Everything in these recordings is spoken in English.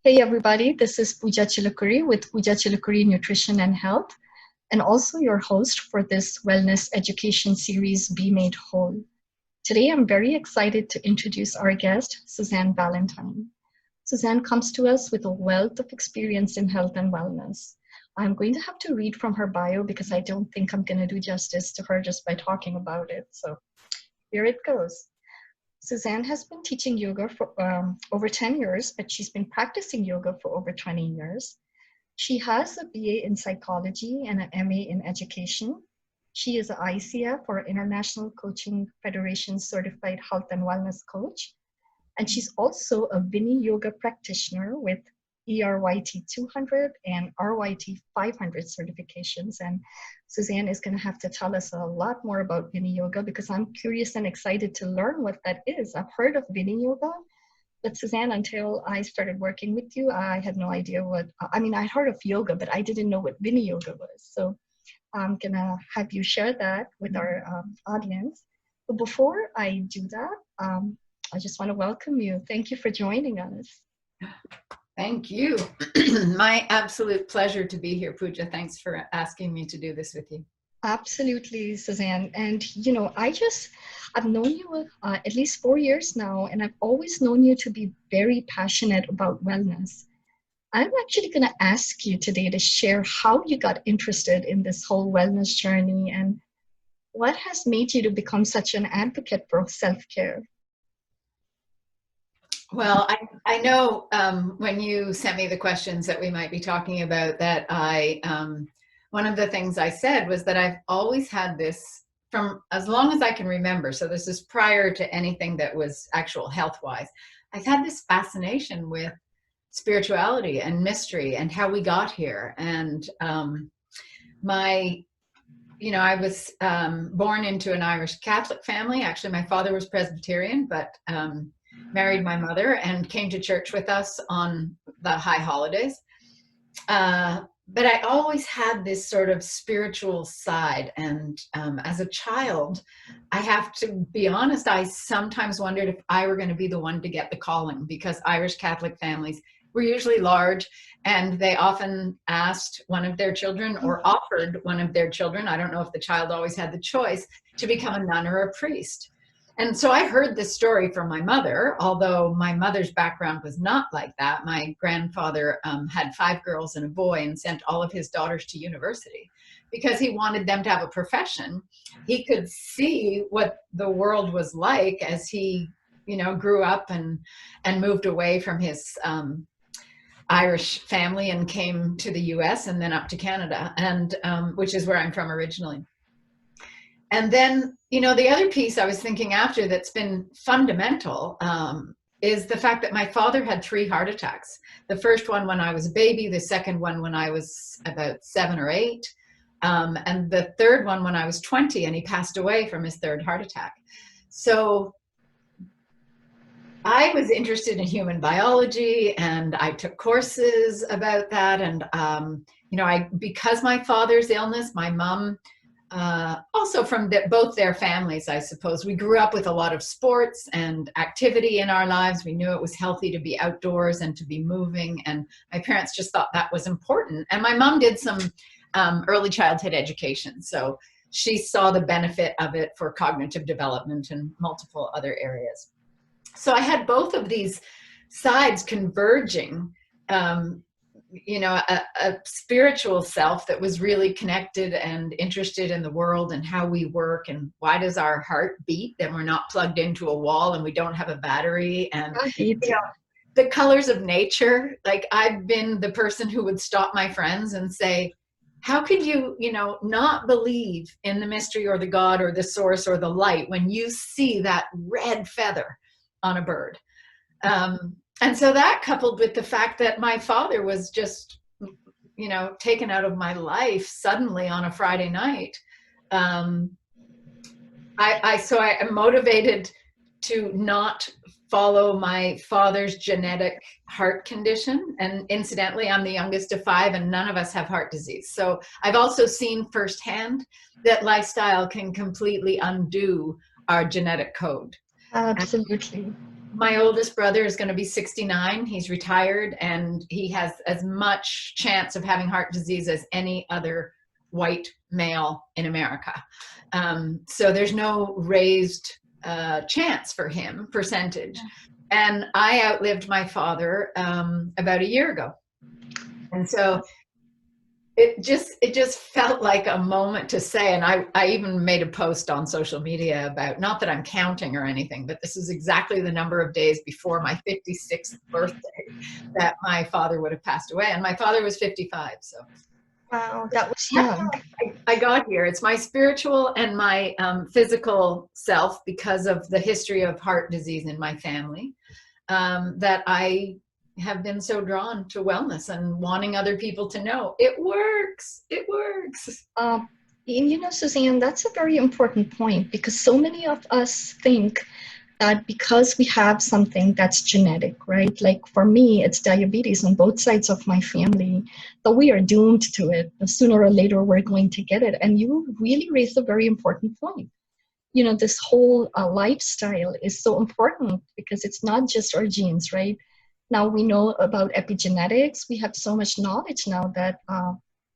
Hey everybody, this is Pooja Chilukuri with Pooja Chilukuri Nutrition and Health, and also your host for this wellness education series, Be Made Whole. Today I'm very excited to introduce our guest, Suzanne Ballantyne. Suzanne comes to us with a wealth of experience in health and wellness. I'm going to have to read from her bio because I don't think I'm going to do justice to her just by talking about it. So here it goes. Suzanne has been teaching yoga for over 10 years, but she's been practicing yoga for over 20 years. She has a BA in psychology and an MA in education. She is an ICF, or International Coaching Federation Certified Health and Wellness Coach. And she's also a Viniyoga practitioner with ERYT 200 and RYT 500 certifications. And Suzanne is going to have to tell us a lot more about Viniyoga because I'm curious and excited to learn what that is. I've heard of Viniyoga, but Suzanne, until I started working with you, I had no idea I heard of yoga, but I didn't know what Viniyoga was. So I'm going to have you share that with our audience. But before I do that, I just want to welcome you. Thank you for joining us. Thank you. My absolute pleasure to be here, Pooja. Thanks for asking me to do this with you. Absolutely, Suzanne. And, I've known you at least 4 years now, and I've always known you to be very passionate about wellness. I'm actually going to ask you today to share how you got interested in this whole wellness journey and what has made you to become such an advocate for self-care. Well, I know when you sent me the questions that we might be talking about that one of the things I said was that I've always had this from as long as I can remember. So this is prior to anything that was actual health-wise. I've had this fascination with spirituality and mystery and how we got here. And I was born into an Irish Catholic family. Actually, my father was Presbyterian, but married my mother and came to church with us on the high holidays. But I always had this sort of spiritual side. And as a child, I have to be honest, I sometimes wondered if I were going to be the one to get the calling, because Irish Catholic families were usually large and they often asked one of their children or offered one of their children, I don't know if the child always had the choice, to become a nun or a priest. And so I heard this story from my mother, although my mother's background was not like that. My grandfather had 5 girls and a boy and sent all of his daughters to university because he wanted them to have a profession. He could see what the world was like as he, grew up and moved away from his Irish family and came to the US and then up to Canada, and which is where I'm from originally. And then, the other piece I was thinking after that's been fundamental is the fact that my father had 3 heart attacks. The first one when I was a baby, the second one when I was about 7 or 8, and the third one when I was 20, and he passed away from his 3rd heart attack. So I was interested in human biology and I took courses about that. And, because my father's illness, my mom, also from both their families, I suppose. We grew up with a lot of sports and activity in our lives. We knew it was healthy to be outdoors and to be moving. And my parents just thought that was important. And my mom did some early childhood education. So she saw the benefit of it for cognitive development and multiple other areas. So I had both of these sides converging. A spiritual self that was really connected and interested in the world and how we work and why does our heart beat and we're not plugged into a wall and we don't have a battery, and the colors of nature. Like, I've been the person who would stop my friends and say, how could you, not believe in the mystery or the God or the source or the light when you see that red feather on a bird? And so that, coupled with the fact that my father was just, taken out of my life suddenly on a Friday night, I am motivated to not follow my father's genetic heart condition. And incidentally, I'm the youngest of 5 and none of us have heart disease. So I've also seen firsthand that lifestyle can completely undo our genetic code. Absolutely. My oldest brother is going to be 69. He's retired, and he has as much chance of having heart disease as any other white male in America. So there's no raised chance for him, percentage. And I outlived my father about a year ago. And so it just felt like a moment to say, and I even made a post on social media about, not that I'm counting or anything, but this is exactly the number of days before my 56th birthday that my father would have passed away. And my father was 55. So Wow, that was young. I got here. It's my spiritual and my physical self, because of the history of heart disease in my family, that I have been so drawn to wellness and wanting other people to know it works. It works. And you know, Suzanne, that's a very important point, because so many of us think that because we have something that's genetic, right? Like for me, it's diabetes on both sides of my family, that we are doomed to it. Sooner or later, we're going to get it. And you really raised a very important point. You know, this whole lifestyle is so important, because it's not just our genes, right? Now we know about epigenetics. We have so much knowledge now that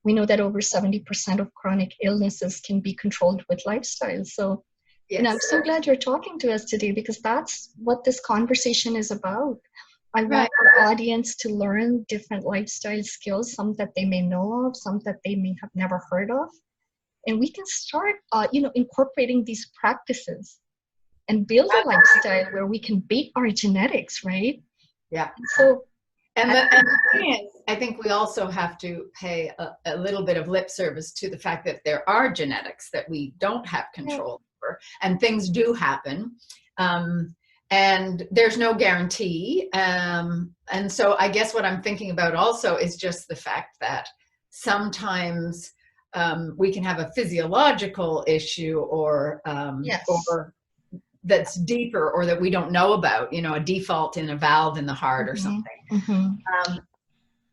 we know that over 70% of chronic illnesses can be controlled with lifestyle. So, Yes. you know, I'm so glad you're talking to us today, because that's what this conversation is about. I want our audience to learn different lifestyle skills, some that they may know of, some that they may have never heard of. And we can start, you know, incorporating these practices and build a lifestyle where we can beat our genetics, right? Yeah. So, and the thing is, I think we also have to pay a little bit of lip service to the fact that there are genetics that we don't have control over, and things do happen. And there's no guarantee. And so I guess what I'm thinking about also is just the fact that sometimes we can have a physiological issue, or that's deeper, or that we don't know about, you know, a default in a valve in the heart or something.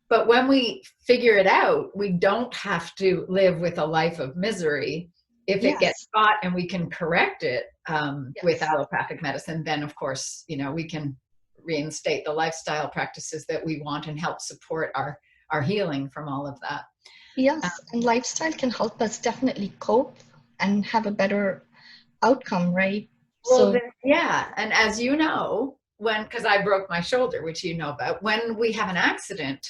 But when we figure it out, we don't have to live with a life of misery. If it gets caught and we can correct it with allopathic medicine, then of course, you know, we can reinstate the lifestyle practices that we want and help support our healing from all of that. Yes, and lifestyle can help us definitely cope and have a better outcome, right? Well, so, yeah, and as you know, because I broke my shoulder, which you know about, when we have an accident,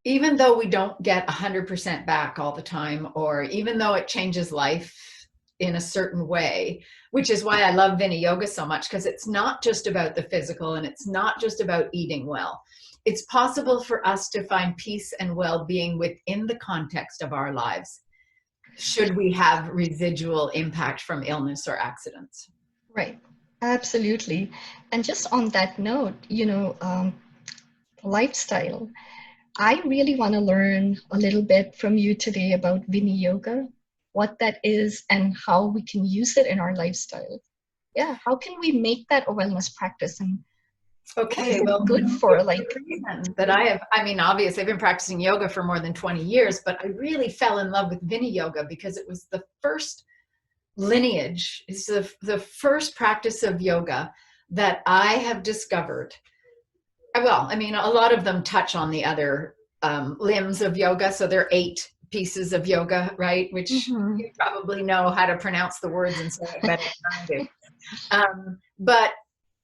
even though we don't get 100% back all the time, or even though it changes life in a certain way, which is why I love Viniyoga so much, because it's not just about the physical, and it's not just about eating well. It's possible for us to find peace and well-being within the context of our lives, should we have residual impact from illness or accidents. Right, absolutely. And just on that note, you know, lifestyle, I really want to learn a little bit from you today about Viniyoga, what that is, and how we can use it in our lifestyle. Yeah, how can we make that a wellness practice? And okay, well, good for like that I mean, obviously I've been practicing yoga for more than 20 years, but I really fell in love with Viniyoga because it was the first lineage, it's the first practice of yoga that I have discovered. Well, I mean, a lot of them touch on the other limbs of yoga. So there are 8 pieces of yoga, right? Which you probably know how to pronounce the words and say it better than I do. But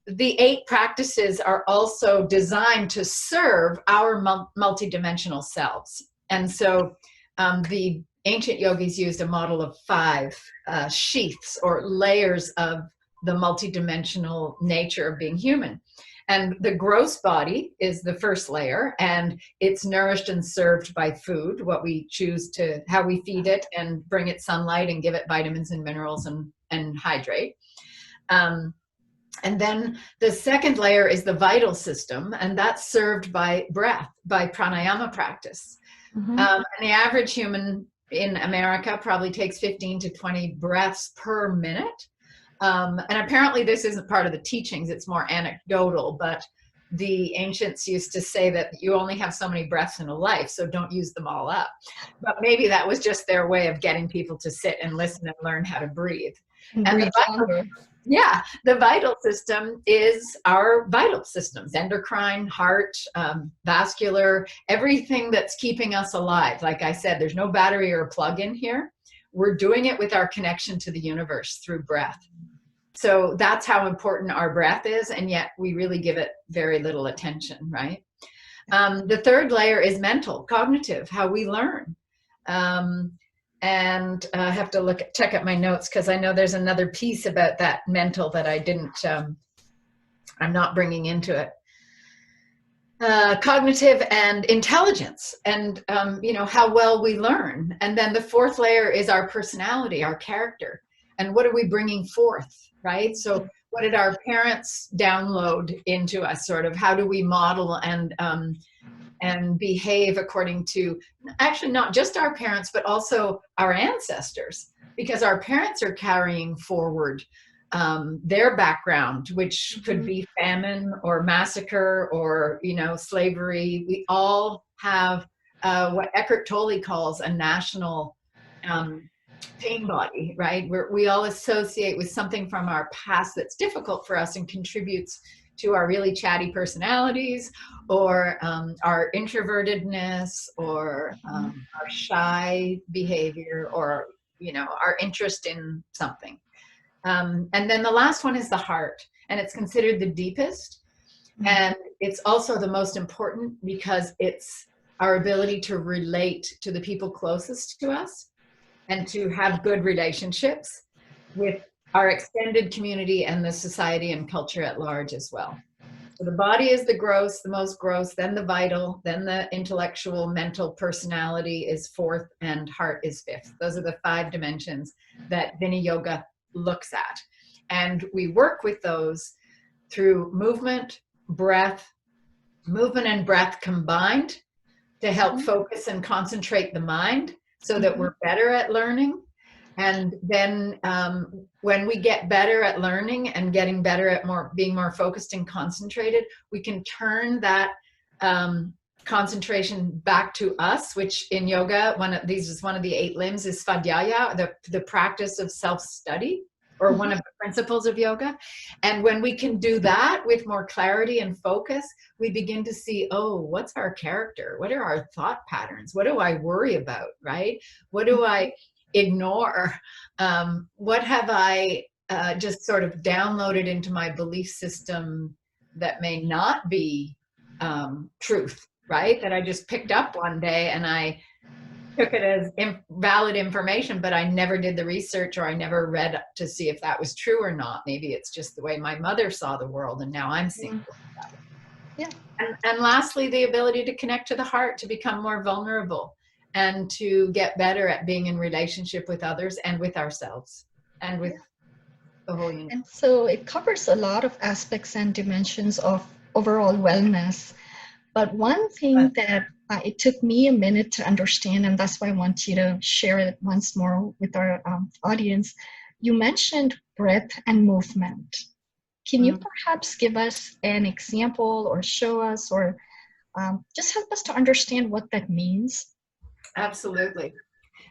the 8 practices are also designed to serve our multidimensional selves. And so the ancient yogis used a model of 5 sheaths or layers of the multidimensional nature of being human. And the gross body is the first layer, and it's nourished and served by food, what we choose to, how we feed it and bring it sunlight and give it vitamins and minerals and hydrate. And then the second layer is the vital system, and that's served by breath, by pranayama practice. And the average human in America probably takes 15 to 20 breaths per minute. And apparently this isn't part of the teachings, it's more anecdotal, but the ancients used to say that you only have so many breaths in a life, so don't use them all up. But maybe that was just their way of getting people to sit and listen and learn how to breathe. And Yeah, the vital system is our vital systems: endocrine, heart, vascular, everything that's keeping us alive. Like I said, there's no battery or plug in here. We're doing it with our connection to the universe through breath. So that's how important our breath is, and yet we really give it very little attention, right? The third layer is mental, cognitive, how we learn. And I have to check out my notes, because I know there's another piece about that mental that I didn't, I'm not bringing into it. Cognitive and intelligence, and you know, how well we learn. And then the fourth layer is our personality, our character, and what are we bringing forth, right? So what did our parents download into us? Sort of how do we model and behave according to, actually not just our parents, but also our ancestors, because our parents are carrying forward their background, which could be famine or massacre or, you know, slavery. We all have what Eckhart Tolle calls a national pain body, right? We all associate with something from our past that's difficult for us and contributes to our really chatty personalities, or our introvertedness, or our shy behavior, or, you know, our interest in something. And then the last one is the heart, and it's considered the deepest. And it's also the most important, because it's our ability to relate to the people closest to us and to have good relationships with our extended community and the society and culture at large as well. So the body is the gross, the most gross, then the vital, then the intellectual, mental, personality is fourth, and heart is fifth. Those are the 5 dimensions that Viniyoga looks at. And we work with those through movement and breath combined to help focus and concentrate the mind, so that we're better at learning. And then when we get better at learning and getting better at being more focused and concentrated, we can turn that concentration back to us, which in yoga, one of the 8 limbs is svadhyaya, the practice of self-study, or one of the principles of yoga. And when we can do that with more clarity and focus, we begin to see, oh, what's our character? What are our thought patterns? What do I worry about, right? What do I ignore? What have I just sort of downloaded into my belief system that may not be truth, right? That I just picked up one day and I took it as valid information, but I never did the research, or I never read to see if that was true or not. Maybe it's just the way my mother saw the world, and now I'm seeing it that way. Yeah. And lastly, the ability to connect to the heart, to become more vulnerable, and to get better at being in relationship with others and with ourselves and with the whole universe. And so it covers a lot of aspects and dimensions of overall wellness. But one thing that it took me a minute to understand, and that's why I want you to share it once more with our audience. You mentioned breath and movement. Can you perhaps give us an example, or show us, or just help us to understand what that means? Absolutely.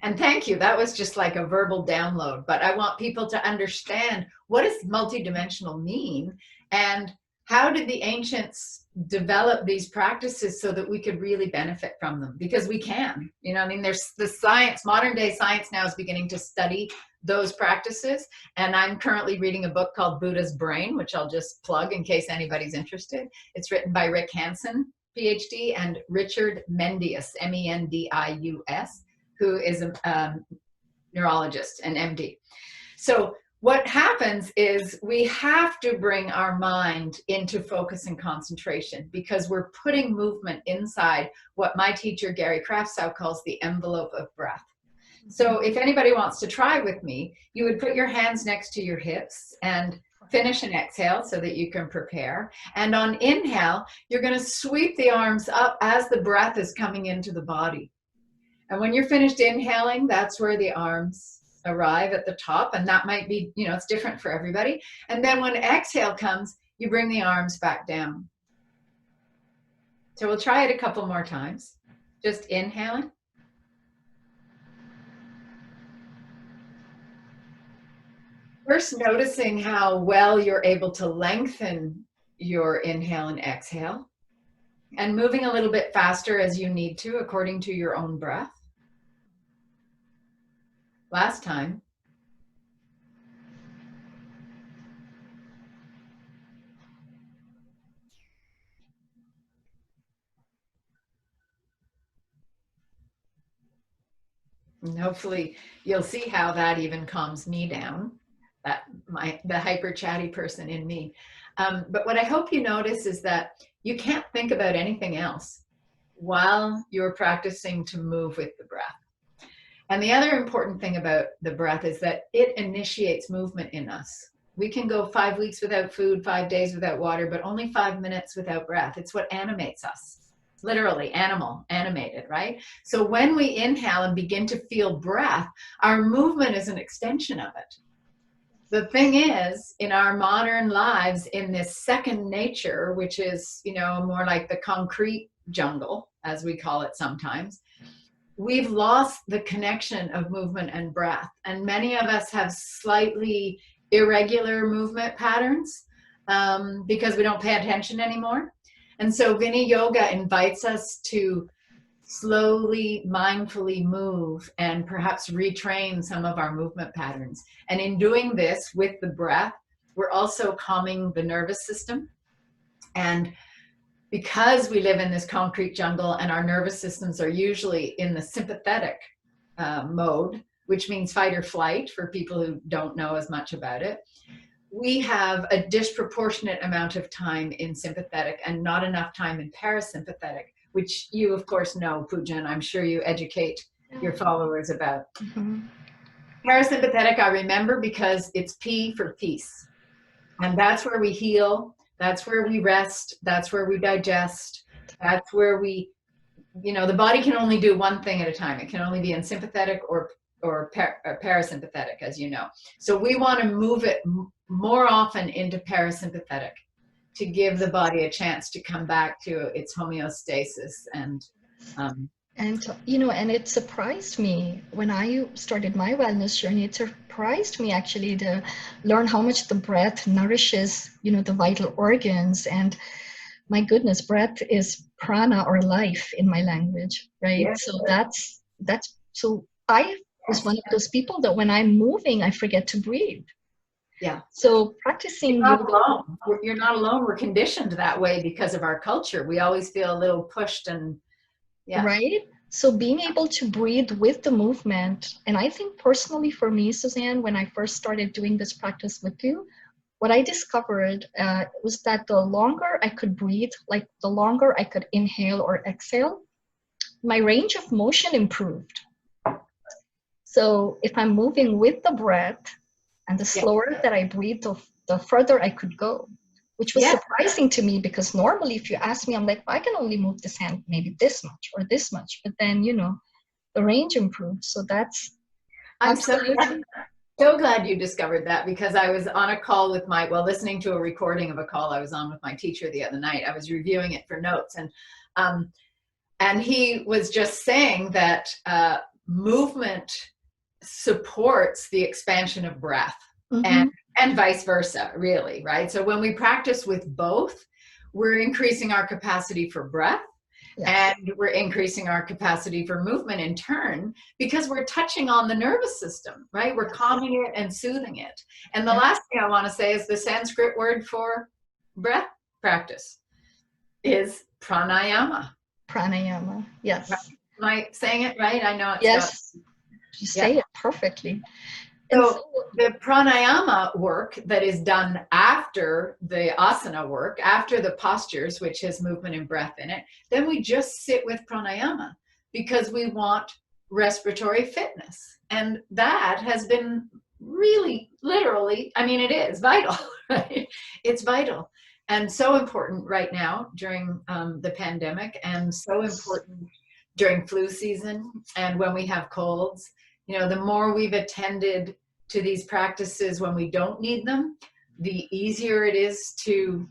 And thank you. That was just like a verbal download, but I want people to understand, what does multidimensional mean, and how did the ancients develop these practices so that we could really benefit from them? Because we can, you know, I mean, there's the science, modern day science now is beginning to study those practices. And I'm currently reading a book called Buddha's Brain, which I'll just plug in case anybody's interested. It's written by Rick Hansen, PhD, and Richard Mendius, Mendius, who is a neurologist, an MD. So what happens is we have to bring our mind into focus and concentration, because we're putting movement inside what my teacher, Gary Kraftsow, calls the envelope of breath. So if anybody wants to try with me, you would put your hands next to your hips and finish an exhale so that you can prepare. And on inhale, you're going to sweep the arms up as the breath is coming into the body. And when you're finished inhaling, that's where the arms arrive at the top. And that might be, you know, it's different for everybody. And then when exhale comes, you bring the arms back down. So we'll try it a couple more times. Just inhaling. First, noticing how well you're able to lengthen your inhale and exhale, and moving a little bit faster as you need to, according to your own breath. Last time. And hopefully you'll see how that even calms me down, the hyper chatty person in me. But what I hope you notice is that you can't think about anything else while you're practicing to move with the breath. And the other important thing about the breath is that it initiates movement in us. We can go 5 weeks without food, 5 days without water, but only 5 minutes without breath. It's what animates us. Literally, animated, right? So when we inhale and begin to feel breath, our movement is an extension of it. The thing is, in our modern lives, in this second nature, which is, more like the concrete jungle, as we call it sometimes, we've lost the connection of movement and breath. And many of us have slightly irregular movement patterns because we don't pay attention anymore. And so Viniyoga invites us to slowly, mindfully move and perhaps retrain some of our movement patterns. And in doing this with the breath, we're also calming the nervous system. And because we live in this concrete jungle and our nervous systems are usually in the sympathetic mode, which means fight or flight for people who don't know as much about it, we have a disproportionate amount of time in sympathetic and not enough time in parasympathetic, which you, of course, know, Pooja, and I'm sure you educate your followers about. Mm-hmm. Parasympathetic, I remember because it's P for peace. And that's where we heal. That's where we rest. That's where we digest. That's where we, the body can only do one thing at a time. It can only be in sympathetic or parasympathetic, as you know. So we want to move it more often into parasympathetic to give the body a chance to come back to its homeostasis. And it surprised me when I started my wellness journey. It surprised me actually to learn how much the breath nourishes, the vital organs. And my goodness, breath is prana, or life in my language, right? Yes. So that's so I was one of those people that when I'm moving, I forget to breathe. Yeah. So practicing You're not alone. You're not alone. We're conditioned that way because of our culture. We always feel a little pushed and right. So being able to breathe with the movement, and I think personally for me, Suzanne, when I first started doing this practice with you, what I discovered was that the longer I could breathe, like the longer I could inhale or exhale, my range of motion improved. So if I'm moving with the breath, and the slower that I breathe, the further I could go, which was surprising to me, because normally if you ask me, I'm like, I can only move this hand maybe this much or this much, but then, the range improved. So that's absolutely. So glad you discovered that, because I was on a call with listening to a recording of a call I was on with my teacher the other night. I was reviewing it for notes, and he was just saying that movement supports the expansion of breath, mm-hmm. and vice versa, really, right? So when we practice with both, we're increasing our capacity for breath, and we're increasing our capacity for movement in turn, because we're touching on the nervous system, right? We're calming it and soothing it. And the last thing I want to say is the Sanskrit word for breath practice is pranayama. Pranayama, yes. Right? Am I saying it right? I know it's yes. You say it perfectly. So the pranayama work that is done after the asana work, after the postures, which has movement and breath in it, then we just sit with pranayama because we want respiratory fitness. And that has been really, literally, it is vital, right? It's vital and so important right now during the pandemic, and so important during flu season and when we have colds. The more we've attended to these practices when we don't need them, the easier it is to,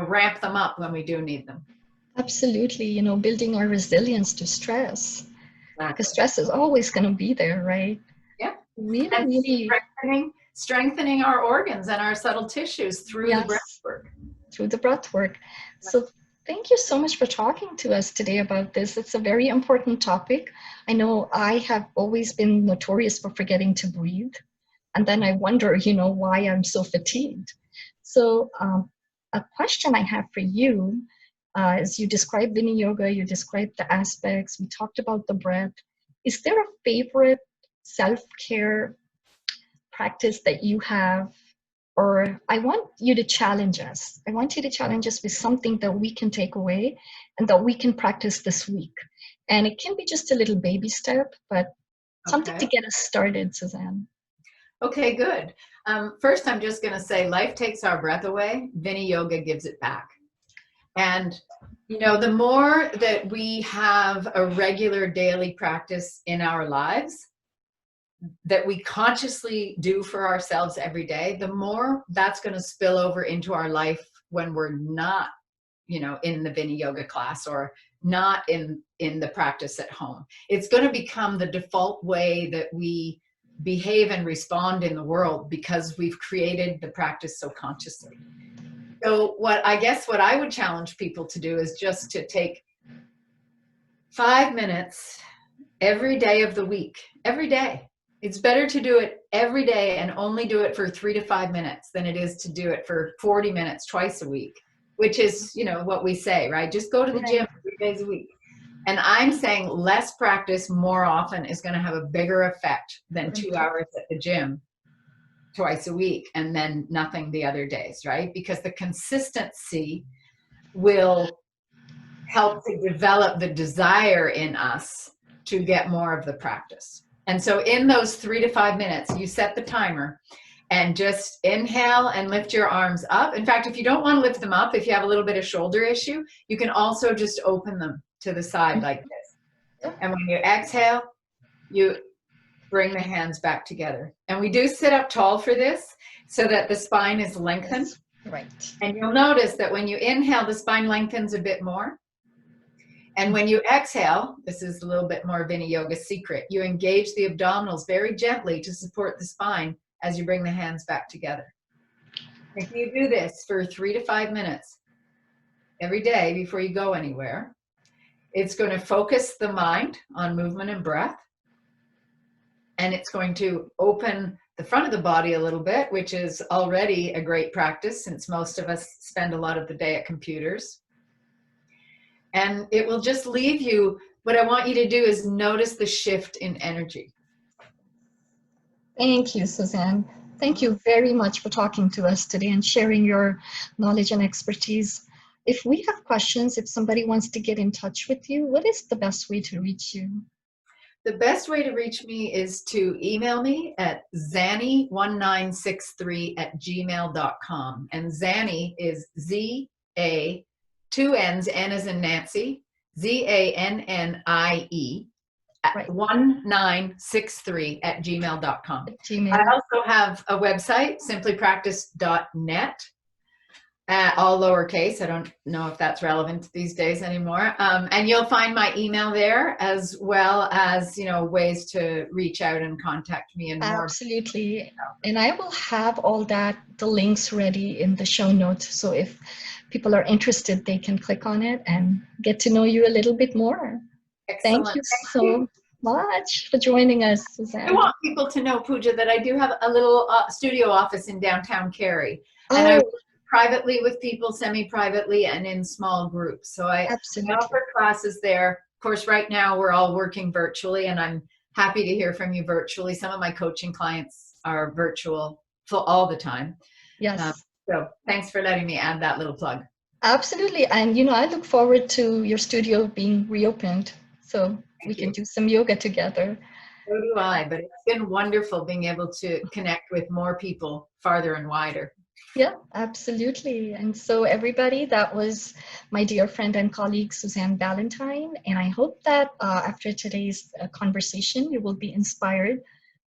ramp them up when we do need them. Absolutely. Building our resilience to stress. Exactly. Because stress is always going to be there, right? Yeah. Really. strengthening our organs and our subtle tissues through the breath Yes, work. through the breath work. So thank you so much for talking to us today about this. It's a very important topic. I know I have always been notorious for forgetting to breathe. And then I wonder, why I'm so fatigued. So a question I have for you is you described Vini Yoga, you described the aspects, we talked about the breath. Is there a favorite self-care practice that you have? Or I want you to challenge us. I want you to challenge us with something that we can take away and that we can practice this week. And it can be just a little baby step, but something to Okay. get us started, Suzanne. Okay, good. First, I'm just going to say life takes our breath away. Vini Yoga gives it back. And, the more that we have a regular daily practice in our lives that we consciously do for ourselves every day, the more that's going to spill over into our life when we're not, in the Vini Yoga class or not in the practice at home. It's going to become the default way that we behave and respond in the world because we've created the practice so consciously. So what I would challenge people to do is just to take 5 minutes every day of the week, every day. It's better to do it every day and only do it for 3 to 5 minutes than it is to do it for 40 minutes twice a week, which is, what we say, right? Just go to the gym 3 days a week. And I'm saying less practice more often is going to have a bigger effect than 2 hours at the gym twice a week and then nothing the other days, right? Because the consistency will help to develop the desire in us to get more of the practice. And so in those 3 to 5 minutes, you set the timer and just inhale and lift your arms up. In fact, if you don't want to lift them up, if you have a little bit of shoulder issue, you can also just open them to the side like this. And when you exhale, you bring the hands back together. And we do sit up tall for this so that the spine is lengthened. Right. And you'll notice that when you inhale, the spine lengthens a bit more. And when you exhale, this is a little bit more Vini Yoga secret, you engage the abdominals very gently to support the spine as you bring the hands back together. If you do this for 3 to 5 minutes every day before you go anywhere, it's going to focus the mind on movement and breath. And it's going to open the front of the body a little bit, which is already a great practice since most of us spend a lot of the day at computers. And it will just leave you, what I want you to do is notice the shift in energy. Thank you, Suzanne. Thank you very much for talking to us today and sharing your knowledge and expertise. If we have questions, if somebody wants to get in touch with you, what is the best way to reach you? The best way to reach me is to email me at zanny1963@gmail.com. And Zanny is Z-A, 2 N's, N as in Nancy, ZANNIE, Right. 1963@gmail.com. Gmail. I also have a website, simplypractice.net. All lowercase. I don't know if that's relevant these days anymore. And you'll find my email there as well as, ways to reach out and contact me and more. Absolutely. And I will have all that, the links ready in the show notes. So if people are interested, they can click on it and get to know you a little bit more. Excellent. Thank you so much for joining us, Suzanne. I want people to know, Pooja, that I do have a little studio office in downtown Cary. And I work privately with people, semi-privately, and in small groups. So I offer classes there. Of course, right now we're all working virtually, and I'm happy to hear from you virtually. Some of my coaching clients are virtual all the time. Yes. So thanks for letting me add that little plug. Absolutely. And, I look forward to your studio being reopened so we can do some yoga together. So do I, but it's been wonderful being able to connect with more people farther and wider. Yeah, absolutely. And so everybody, that was my dear friend and colleague, Suzanne Ballantyne. And I hope that after today's conversation, you will be inspired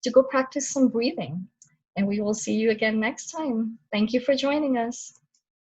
to go practice some breathing. And we will see you again next time. Thank you for joining us.